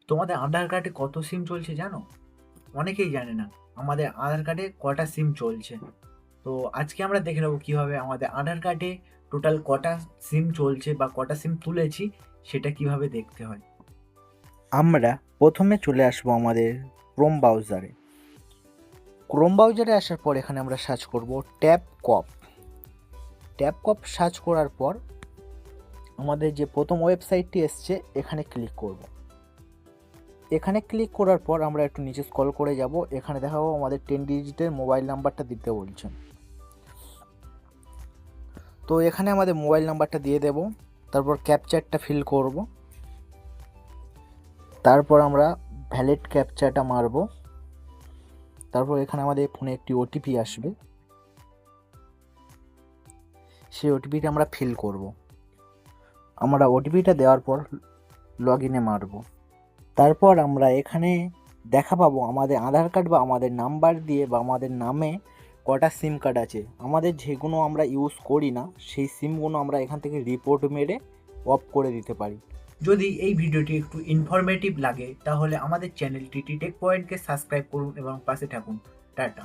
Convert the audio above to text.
তোমাদের আধার কার্ডে কত সিম চলছে জানো? অনেকেই জানে না আমাদের আধার কার্ডে কটা সিম চলছে। তো আজকে আমরা দেখে নেবো কিভাবে আমাদের আধার কার্ডে টোটাল কটা সিম চলছে বা কটা সিম তুলেছি সেটা কিভাবে দেখতে হয়। আমরা প্রথমে চলে আসবো আমাদের ক্রোম ব্রাউজারে। ক্রোম ব্রাউজারে আসার পর এখানে আমরা সার্চ করব ট্যাপকপ সার্চ করার পর আমাদের যে প্রথম ওয়েবসাইটটি এসছে এখানে ক্লিক করব। এখানে ক্লিক করার পর আমরা একটু নিচে স্ক্রল করে যাব। এখানে দেখাবো আমাদের 10 ডিজিটের মোবাইল নাম্বারটা দিতে বলছেন। তো এখানে আমাদের মোবাইল নাম্বারটা দিয়ে দেব, তারপর ক্যাপচারটা ফিল করব, তারপর আমরা ভ্যালিড ক্যাপচারটা মারব। তারপর এখানে আমাদের ফোনে একটি ওটিপি আসবে, সেই ওটিপিটা আমরা ফিল করব। আমরা ওটিপিটা দেওয়ার পর লগ ইনে মারব। তারপর আমরা এখানে দেখা পাবো আমাদের আধার কার্ড বা আমাদের নাম্বার দিয়ে বা আমাদের নামে কটা সিম কার্ড আছে। আমাদের যেগুলো আমরা ইউজ করি না সেই সিমগুলো আমরা এখান থেকে রিপোর্ট মেরে অফ করে দিতে পারি। যদি এই ভিডিওটি একটু ইনফরমেটিভ লাগে তাহলে আমাদের চ্যানেলটি টেক পয়েন্টকে সাবস্ক্রাইব করুন এবং পাশে থাকুন। টাটা।